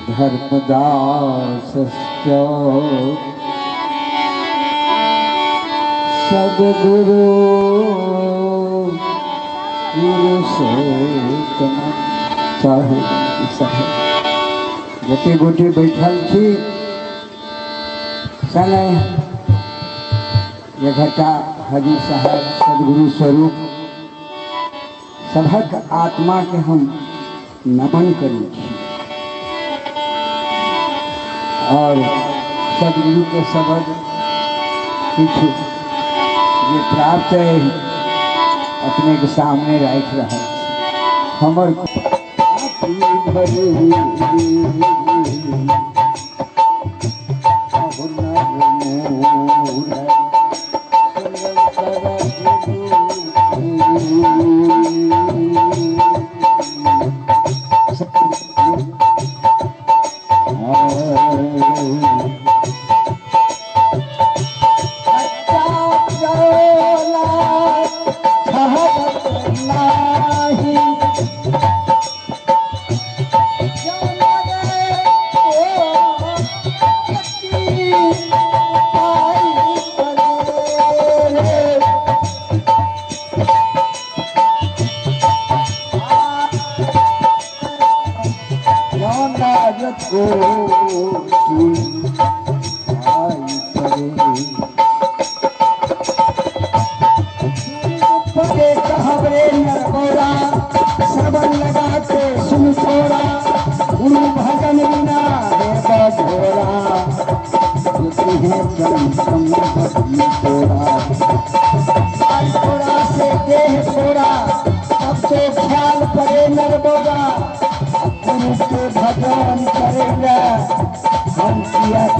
धर्मदासश्च सद्गुरु पुरुषोत्तम साहेब जते गोटे बैठल छी सने घटा हजूर साहब सदगुरु स्वरूप सभक आत्मा के हम नमन करी और सदगुरु के शब्द कुछ ये प्राप्त है अपने के सामने रख रहा हमर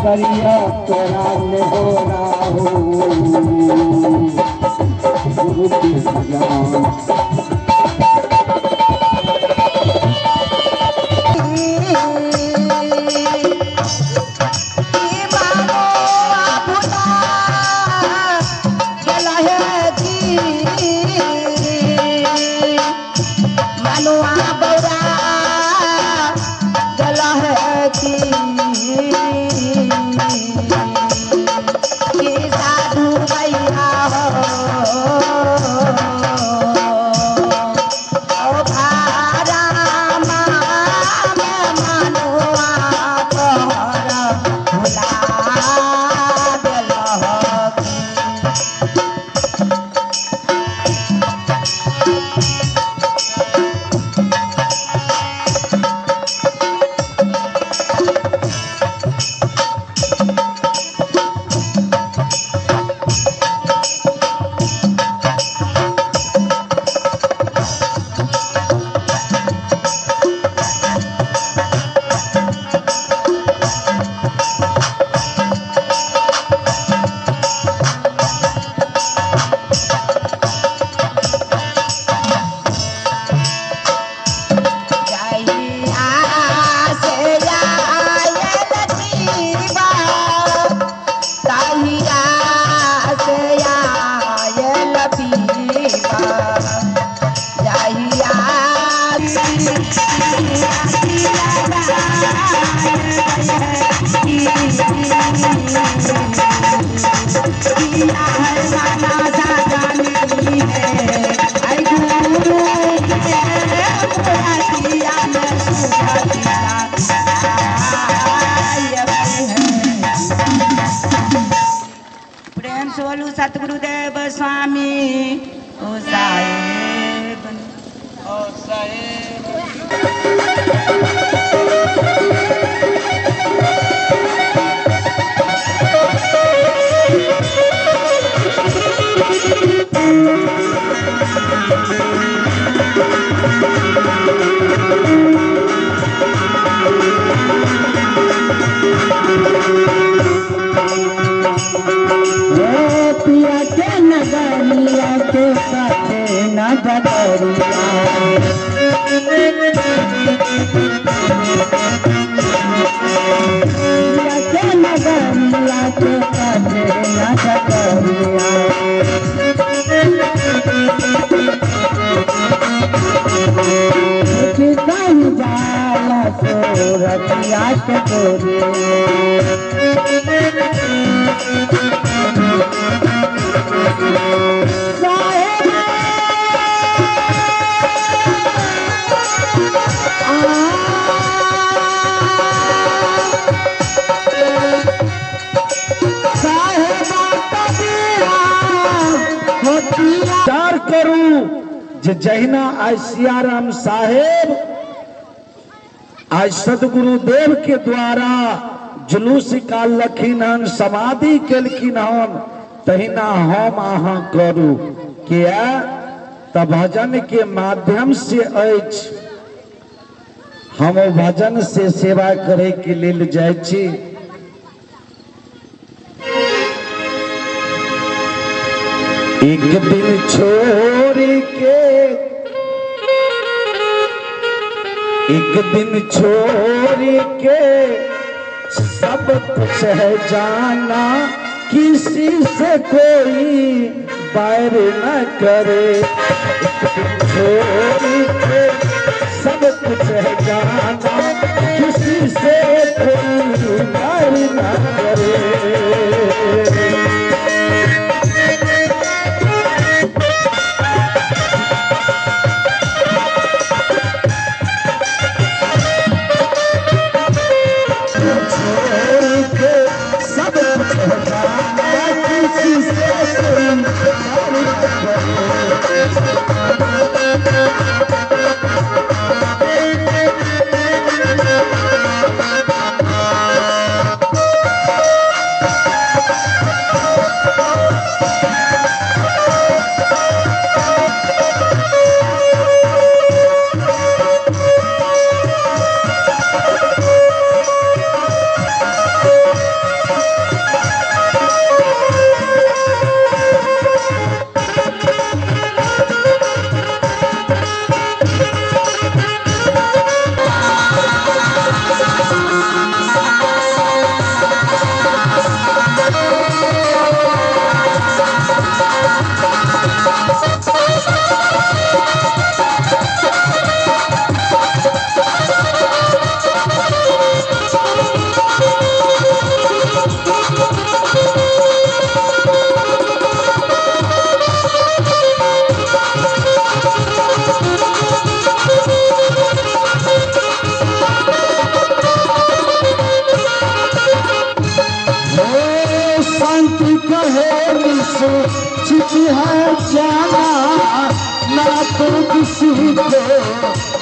करिया तोरा में हो रहा हो गुरु की भजन सतगुरुदेव स्वामी ओ साहेब ओ साहेब जाला रतिया के तोरे विचार करूं जे जहिना आज सियाराम साहेब आज सदगुरु देव के द्वारा जुलूस निकालखिन हन, समाधि केलखिन हन, तहिना हम अहाँ करू। किया त भजन के माध्यम से अछि, हम भजन से सेवा करे के लेल जाइ छी। एक दिन छोड़ के, एक दिन छोड़ के सब कुछ है जाना, किसी से कोई बैर न करे। एक दिन छोड़ के सब कुछ है जाना, किसी से कोई बैर न करे। चिट्ठी है जाना, ना तो किसी को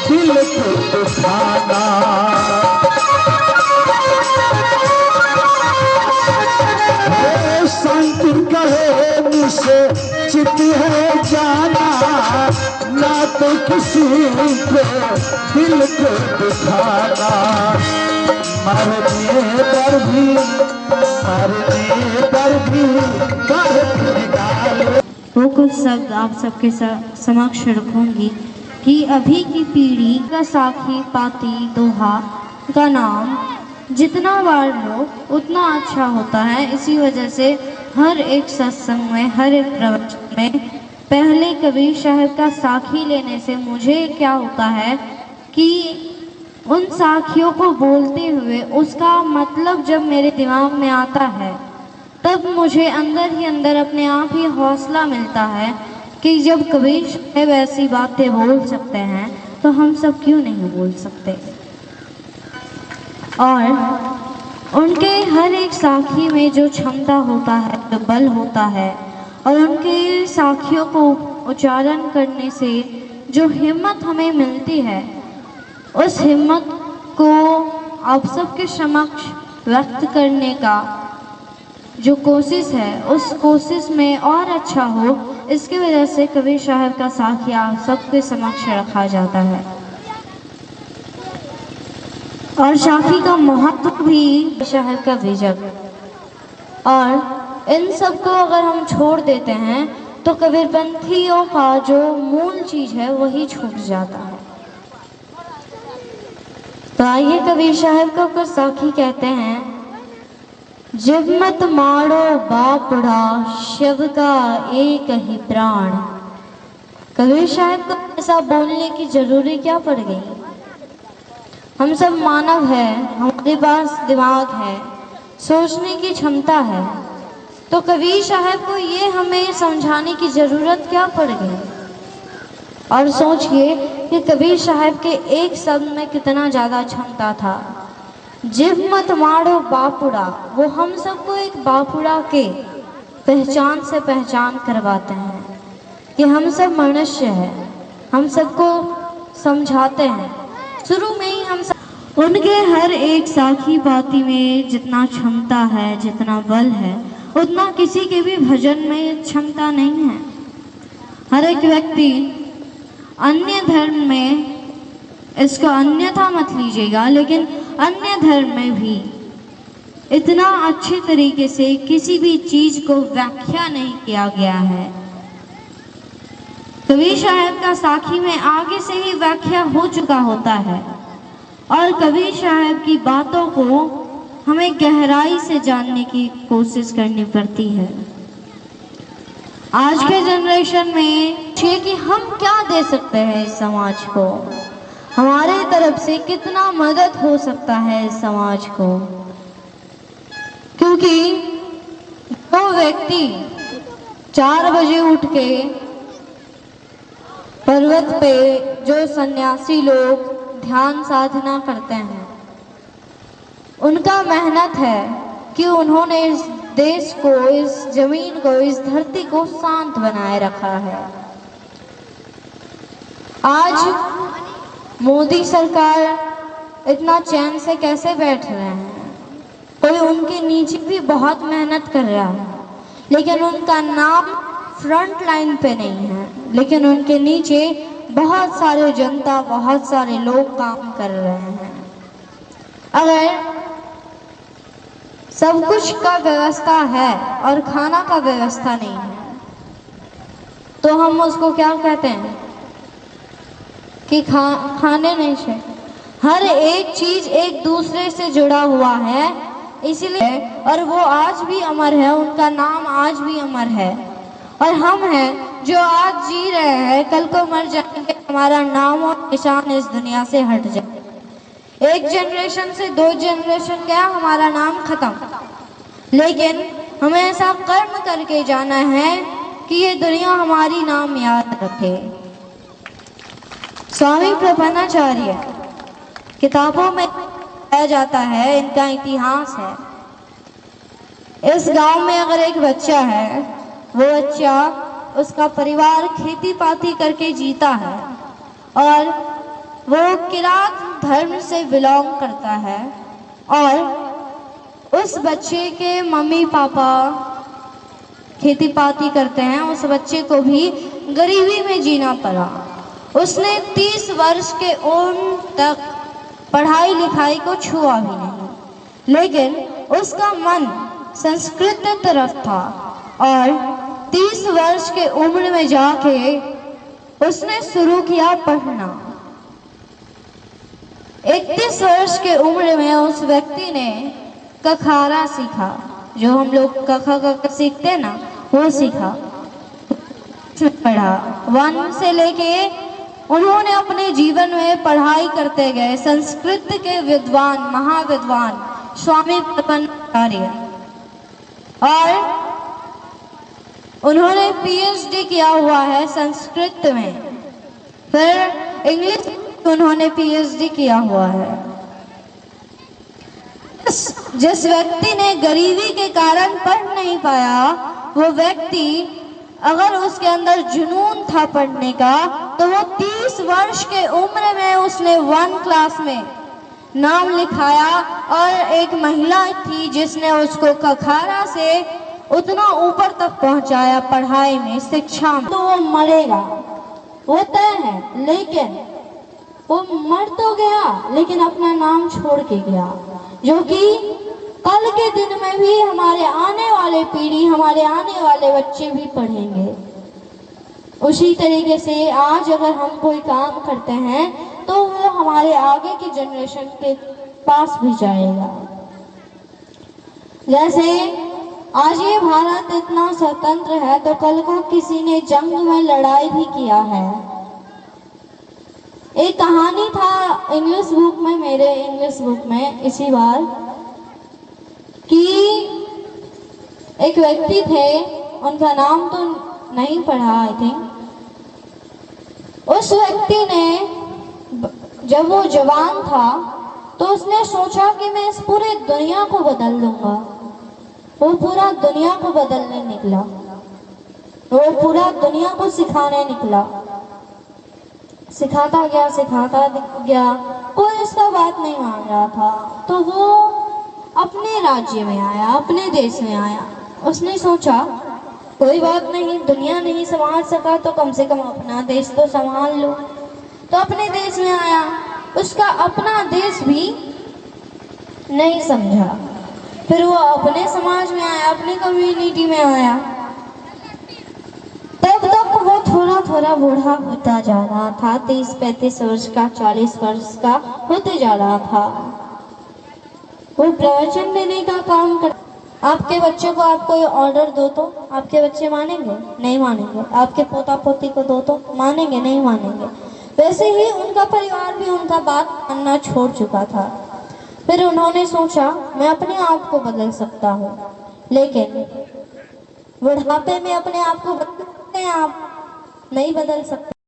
दिल को दुखाना। शांति कहे मुझसे चिट्ठी है जाना, ना तो किसी को दिल को दुखाना। मरने पर भी, मरने पर भी वो कुछ शब्द आप सबके समक्ष रखूंगी कि अभी की पीढ़ी का साखी पाती दोहा का नाम जितना बार लो उतना अच्छा होता है। इसी वजह से हर एक सत्संग में, हर एक प्रवचन में पहले कबीर साहब का साखी लेने से मुझे क्या होता है कि उन साखियों को बोलते हुए उसका मतलब जब मेरे दिमाग में आता है, तब मुझे अंदर ही अंदर अपने आप ही हौसला मिलता है कि जब कबीर साहब ऐसी बातें बोल सकते हैं तो हम सब क्यों नहीं बोल सकते। और उनके हर एक साखी में जो क्षमता होता है, जो बल होता है, और उनके साखियों को उच्चारण करने से जो हिम्मत हमें मिलती है, उस हिम्मत को आप सबके समक्ष व्यक्त करने का जो कोशिश है, उस कोशिश में और अच्छा हो, इसकी वजह से कबीर साहब का साखिया सबके समक्ष रखा जाता है। और साखी का महत्व भी साहब का विजय, और इन सब को अगर हम छोड़ देते हैं तो कबीरपंथियों का जो मूल चीज है वही छूट जाता है। तो आइए कबीर साहब का कुछ साखी कहते हैं। जब मत मारो बापड़ा, शिव का एक ही प्राण। कबीर साहब को ऐसा बोलने की जरूरी क्या पड़ गई? हम सब मानव हैं, हमारे पास दिमाग है, सोचने की क्षमता है, तो कबीर साहब को ये हमें समझाने की ज़रूरत क्या पड़ गई। और सोचिए कि कबीर साहब के एक शब्द में कितना ज़्यादा क्षमता था। जिव मत मारो बापुड़ा, वो हम सबको एक बापुड़ा के पहचान से पहचान करवाते हैं कि हम सब मनुष्य हैं, हम सबको समझाते हैं। शुरू में ही हम सब उनके हर एक साखी बाती में जितना क्षमता है, जितना बल है, उतना किसी के भी भजन में क्षमता नहीं है। हर एक व्यक्ति अन्य धर्म में, इसको अन्यथा मत लीजिएगा, लेकिन अन्य धर्म में भी इतना अच्छे तरीके से किसी भी चीज को व्याख्या नहीं किया गया है। कबीर साहब का साखी में आगे से ही व्याख्या हो चुका होता है और कबीर साहब की बातों को हमें गहराई से जानने की कोशिश करनी पड़ती है। आज के जनरेशन में ये कि हम क्या दे सकते हैं इस समाज को, हमारे तरफ से कितना मदद हो सकता है इस समाज को। क्योंकि वो व्यक्ति 4 बजे उठ के पर्वत पे जो सन्यासी लोग ध्यान साधना करते हैं, उनका मेहनत है कि उन्होंने इस देश को, इस जमीन को, इस धरती को शांत बनाए रखा है। आज मोदी सरकार इतना चैन से कैसे बैठ रहे हैं? कोई उनके नीचे भी बहुत मेहनत कर रहा है, लेकिन उनका नाम फ्रंट लाइन पे नहीं है, लेकिन उनके नीचे बहुत सारे जनता, बहुत सारे लोग काम कर रहे हैं। अगर सब कुछ का व्यवस्था है और खाना का व्यवस्था नहीं है, तो हम उसको क्या कहते हैं कि खाने नहीं चाहिए। हर एक चीज एक दूसरे से जुड़ा हुआ है, इसीलिए, और वो आज भी अमर है, उनका नाम आज भी अमर है। और हम हैं जो आज जी रहे हैं, कल को मर जाएंगे, हमारा नाम और निशान इस दुनिया से हट जाए। एक जनरेशन से 2 जनरेशन गया, हमारा नाम खत्म। लेकिन हमें ऐसा कर्म करके जाना है कि ये दुनिया हमारी नाम याद रखे। स्वामी प्रपन्नाचार्य किताबों में बताया जाता है, इनका इतिहास है। इस गांव में अगर एक बच्चा है, वो बच्चा, उसका परिवार खेती पाती करके जीता है और वो किरात धर्म से बिलोंग करता है, और उस बच्चे के मम्मी पापा खेती पाती करते हैं, उस बच्चे को भी गरीबी में जीना पड़ा। उसने 30 वर्ष के उम्र तक पढ़ाई लिखाई को छुआ भी नहीं, लेकिन उसका मन संस्कृत तरफ था और 30 वर्ष के उम्र में जाके उसने शुरू किया पढ़ना। 31 वर्ष के उम्र में उस व्यक्ति ने कखारा सीखा, जो हम लोग कखा सीखते हैं ना, वो सीखा, पढ़ा। 1 से लेके उन्होंने अपने जीवन में पढ़ाई करते गए। संस्कृत के विद्वान, महाविद्वान स्वामी प्रपन्नाचार्य, और उन्होंने पीएचडी किया हुआ है संस्कृत में, फिर इंग्लिश उन्होंने पीएचडी किया हुआ है। जिस व्यक्ति ने गरीबी के कारण पढ़ नहीं पाया, वो व्यक्ति, अगर उसके अंदर जुनून था पढ़ने का, तो वो 30 वर्ष के उम्र में उसने 1 क्लास में नाम लिखाया, और एक महिला थी जिसने उसको कखारा से उतना ऊपर तक पहुंचाया पढ़ाई में, शिक्षा में। तो वो मरेगा, वो तय है, लेकिन वो मर तो गया, लेकिन अपना नाम छोड़ के गया, जो कि कल के दिन में भी हमारे आने वाले पीढ़ी, हमारे आने वाले बच्चे भी पढ़ेंगे। उसी तरीके से आज अगर हम कोई काम करते हैं तो वो हमारे आगे की जनरेशन के पास भी जाएगा। जैसे आज ये भारत इतना स्वतंत्र है, तो कल को किसी ने जंग में लड़ाई भी किया है, एक कहानी था इंग्लिश बुक में, मेरे इंग्लिश बुक में इसी बार, कि एक व्यक्ति थे, उनका नाम तो नहीं पढ़ा आई थिंक। उस व्यक्ति ने जब वो जवान था तो उसने सोचा कि मैं इस पूरे दुनिया को बदल दूंगा। वो पूरा दुनिया को बदलने निकला, वो पूरा दुनिया को सिखाने निकला। सिखाता गया, कोई उसका बात नहीं मान रहा था। तो वो अपने राज्य में आया, अपने देश में आया। उसने सोचा कोई बात नहीं, दुनिया नहीं संभाल सका तो कम से कम अपना देश तो संभाल लो। तो अपने देश में आया, उसका अपना देश भी नहीं समझा। फिर वो अपने समाज में आया, अपनी कम्युनिटी में आया। तब तक वो थोड़ा थोड़ा बूढ़ा होता जा रहा था, 30-35 वर्ष का, 40 वर्ष का होते जा रहा था। वो प्रवचन देने का काम कर। आपके बच्चे को आप कोई ऑर्डर दो तो आपके बच्चे मानेंगे? नहीं मानेंगे। आपके पोता पोती को दो तो मानेंगे? नहीं मानेंगे। वैसे ही उनका परिवार भी उनका बात मानना छोड़ चुका था। फिर उन्होंने सोचा मैं अपने आप को बदल सकता हूँ, लेकिन बुढ़ापे में अपने आप को बदल सकते हैं आप? नहीं बदल सकते।